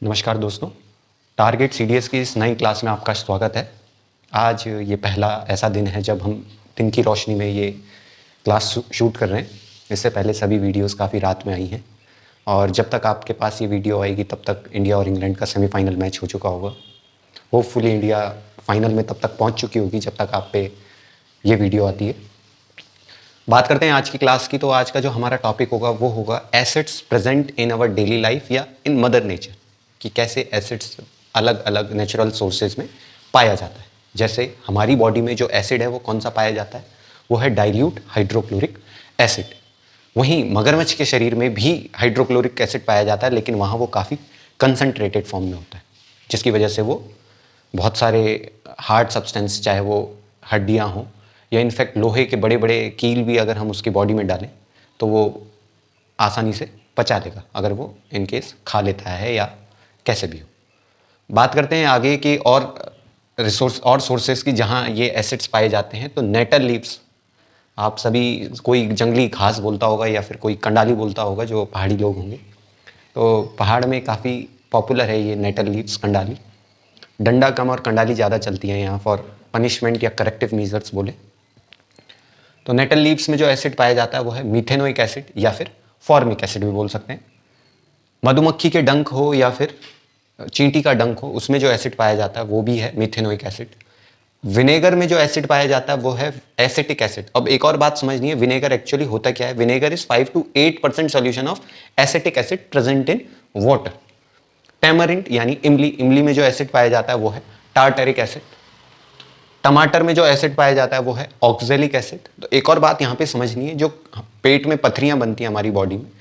नमस्कार दोस्तों, target CDS की इस नई क्लास में आपका स्वागत है। आज ये पहला ऐसा दिन है जब हम दिन की रोशनी में ये क्लास शूट कर रहे हैं। इससे पहले सभी वीडियोस काफ़ी रात में आई हैं और जब तक आपके पास ये वीडियो आएगी तब तक इंडिया और इंग्लैंड का सेमीफाइनल मैच हो चुका होगा। होपफुली इंडिया फाइनल में तब तक पहुँच चुकी होगी जब तक आप पे ये वीडियो आती है। बात करते हैं आज की क्लास की। तो आज का जो हमारा टॉपिक होगा वो होगा acids present in our daily life या इन मदर नेचर, कि कैसे एसिड्स अलग अलग नेचुरल सोर्सेज में पाया जाता है। जैसे हमारी बॉडी में जो एसिड है वो कौन सा पाया जाता है, वो है डाइल्यूट हाइड्रोक्लोरिक एसिड। वहीं मगरमच्छ के शरीर में भी हाइड्रोक्लोरिक एसिड पाया जाता है, लेकिन वहाँ वो काफ़ी कंसनट्रेटेड फॉर्म में होता है, जिसकी वजह से वो बहुत सारे हार्ड सब्सटेंस, चाहे वो हड्डियाँ हों या इनफैक्ट लोहे के बड़े बड़े कील भी अगर हम उसकी बॉडी में डालें तो वो आसानी से पचा लेगा, अगर वो इन केस खा लेता है या कैसे भी हो। बात करते हैं आगे की और सोर्सेस की जहाँ ये एसिड्स पाए जाते हैं। तो नेटल लीव्स, आप सभी, कोई जंगली घास बोलता होगा या फिर कोई कंडाली बोलता होगा जो पहाड़ी लोग होंगे। तो पहाड़ में काफ़ी पॉपुलर है ये नेटल लीव्स, कंडाली। डंडा कम और कंडाली ज़्यादा चलती हैं यहाँ फॉर पनिशमेंट या करेक्टिव मेजर्स बोले तो। नेटल लीव्स में जो एसिड पाया जाता है वो है मीथेनोइक एसिड या फिर फॉर्मिक एसिड भी बोल सकते हैं। मधुमक्खी के डंक हो या फिर चींटी का डंक हो, उसमें जो एसिड पाया जाता है वो भी है मीथेनोइक एसिड। विनेगर में जो एसिड पाया जाता है वो है एसिटिक एसिड। अब एक और बात समझनी है, विनेगर एक्चुअली होता क्या है। Vinegar is 5 to 8% solution of acetic acid present in water. Tamarind यानी इमली, इमली में जो एसिड पाया जाता है वो है टार्टरिक एसिड। टमाटर में जो एसिड पाया जाता है वो है ऑक्जेलिक एसिड। तो एक और बात यहाँ पे समझनी है, जो पेट में पथरियाँ बनती हैं हमारी बॉडी में,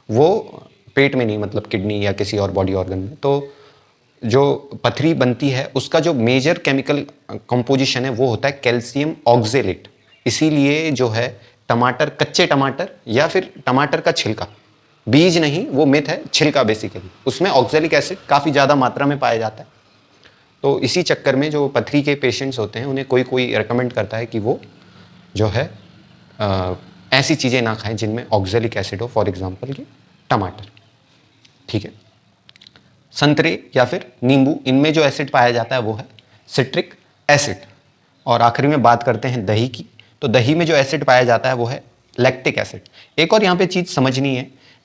वो पेट में नहीं, मतलब किडनी या किसी और बॉडी ऑर्गन में। तो जो पथरी बनती है उसका जो मेजर केमिकल कंपोजिशन है वो होता है कैल्शियम ऑक्जेलेट। इसीलिए जो है टमाटर, कच्चे टमाटर या फिर टमाटर का छिलका, बीज नहीं, वो मिथ है, छिलका बेसिकली, उसमें ऑक्जेलिक एसिड काफ़ी ज़्यादा मात्रा में पाया जाता है। तो इसी चक्कर में जो पथरी के पेशेंट्स होते हैं उन्हें कोई कोई रेकमेंड करता है कि वो जो है ऐसी चीज़ें ना खाएं जिनमें ऑक्जेलिक एसिड हो, फॉर एग्जांपल कि टमाटर। ठीक है। संतरे या फिर नींबू, इनमें जो एसिड पाया जाता है वो है सिट्रिक एसिड। और आखिरी में बात करते हैं दही की। तो दही में जो एसिड पाया जाता है वो है लैक्टिक एसिड। एक और यहाँ पे चीज़ समझनी है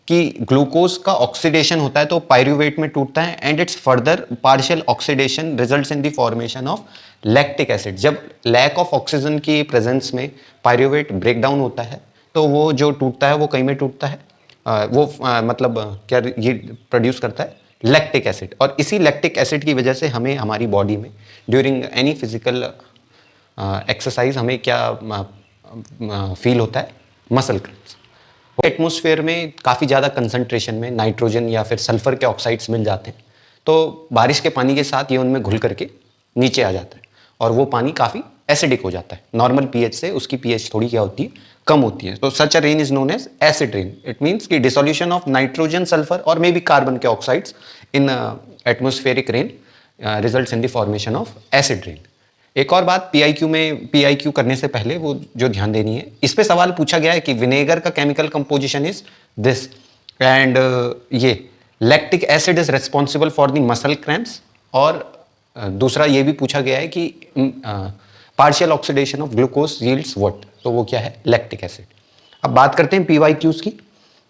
कि ग्लूकोज का ऑक्सीडेशन होता है तो पायरूवेट में टूटता है, and it's further partial oxidation results in the formation of lactic acid. जब लैक ऑफ ऑक्सीजन की प्रेजेंस में पायरूवेट ब्रेक डाउन होता है तो वो जो टूटता है वो कहीं में टूटता है, मतलब क्या ये प्रोड्यूस करता है, लैक्टिक एसिड। और इसी लैक्टिक एसिड की वजह से हमें हमारी बॉडी में ड्यूरिंग एनी फिजिकल एक्सरसाइज हमें क्या फील होता है, मसल क्रैम्प्स। एटमॉस्फेयर में काफ़ी ज़्यादा कंसंट्रेशन में नाइट्रोजन या फिर सल्फर के ऑक्साइड्स मिल जाते हैं, तो बारिश के पानी के साथ ये उनमें घुल करके नीचे आ जाता है और वो पानी काफ़ी एसिडिक हो जाता है। नॉर्मल पीएच से उसकी पीएच थोड़ी क्या होती है, कम होती है। तो such a rain is known as acid rain. It means कि डिसोल्यूशन ऑफ नाइट्रोजन, सल्फर और मे बी कार्बन के oxides in atmospheric rain results in the formation of acid rain. एक और बात, पीआईक्यू करने से पहले वो जो ध्यान देनी है, इस पे सवाल पूछा गया है कि विनेगर का chemical composition is this, and ये lactic acid is responsible for the muscle cramps. और दूसरा ये भी पूछा गया है कि partial oxidation of glucose yields what, तो वो क्या है, लैक्टिक एसिड। अब बात करते हैं पीवाईक्यूज की।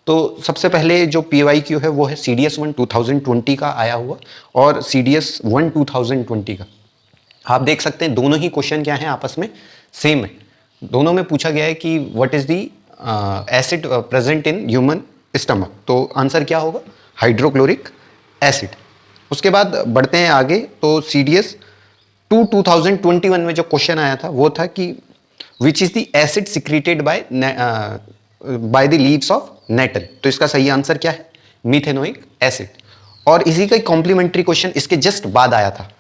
तो सबसे पहले जो पीवाईक्यू है वो है CDS-1 2020 का आया हुआ और CDS-1 2020 का। आप देख सकते हैं दोनों ही क्वेश्चन क्या हैं, आपस में सेम है। दोनों में पूछा गया है कि what is the acid present in human stomach, तो आंसर क्या होगा, हाइड्रोक्लोरिक एसिड। उसके बाद बढ़ते हैं आगे। तो CDS-2 2021 में जो क्वेश्चन आया था वो था कि which is the acid secreted by the leaves of nettle, तो इसका सही आंसर क्या है, मीथेनोइक एसिड। और इसी का कॉम्प्लीमेंट्री क्वेश्चन इसके जस्ट बाद आया था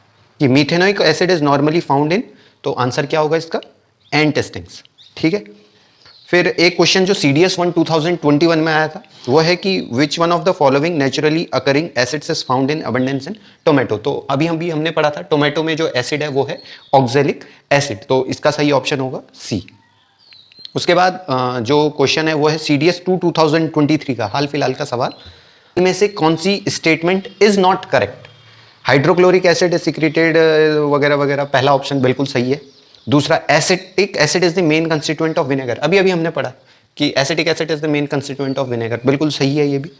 कि methanoic acid is normally found in, तो आंसर क्या होगा इसका, एंटेस्टिंग्स। ठीक है। फिर एक क्वेश्चन जो CDS-1 2021 में आया था वो है कि which one of the following naturally occurring acids is found in abundance in tomato. तो अभी हमने पढ़ा था टोमेटो में जो एसिड है वो है ऑक्जेलिक एसिड, तो इसका सही ऑप्शन होगा सी। उसके बाद जो क्वेश्चन है वो है CDS-2 2023 का, हाल फिलहाल का सवाल। इनमें से कौन सी statement is not correct, hydrochloric acid is secreted वगैरह वगैरह, पहला ऑप्शन बिल्कुल सही है। दूसरा, acetic acid is the main constituent of vinegar, अभी अभी हमने पढ़ा कि acetic acid is the main constituent of vinegar, बिल्कुल सही है ये भी।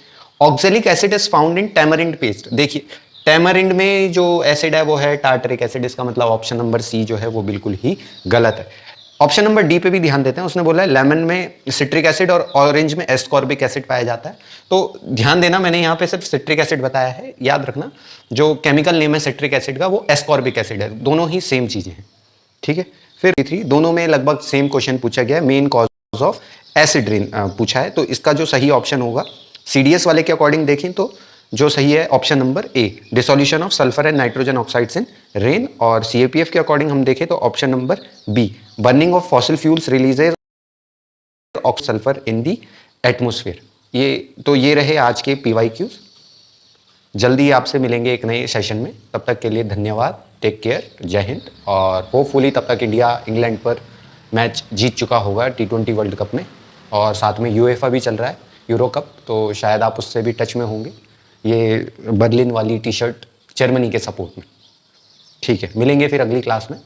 Oxalic acid is found in tamarind paste, देखिए टैमरिंड में जो एसिड है वो है टार्टरिक एसिड, इसका मतलब ऑप्शन नंबर सी जो है वो बिल्कुल ही गलत है। ऑप्शन नंबर डी पे भी ध्यान देते हैं, उसने बोला है लेमन में सिट्रिक एसिड और ऑरेंज में एस्कॉर्बिक एसिड पाया जाता है। तो ध्यान देना, मैंने यहाँ पे सिर्फ सिट्रिक एसिड बताया है, याद रखना जो केमिकल नेम है सिट्रिक एसिड का वो एस्कॉर्बिक एसिड है, दोनों ही सेम चीजें हैं, ठीक है। फिर थ्री, दोनों में लगभग सेम क्वेश्चन पूछा गया है, main cause of acid rain पूछा है, तो इसका जो सही ऑप्शन होगा सीडीएस वाले के अकॉर्डिंग देखें तो जो सही है option number A, dissolution of sulphur and nitrogen oxides in rain, और सीएपीएफ के अकॉर्डिंग हम देखें तो option number B, burning of fossil fuels releases of sulphur in the atmosphere. ये रहे आज के पीवाईक्यूज। जल्दी आपसे मिलेंगे एक नए सेशन में, तब तक के लिए धन्यवाद, टेक केयर, जय हिंद। और होपफुली तब तक इंडिया इंग्लैंड पर मैच जीत चुका होगा T20 वर्ल्ड कप में, और साथ में यूएफए भी चल रहा है, यूरो कप, तो शायद आप उससे भी टच में होंगे। ये बर्लिन वाली टी शर्ट जर्मनी के सपोर्ट में, ठीक है। मिलेंगे फिर अगली क्लास में।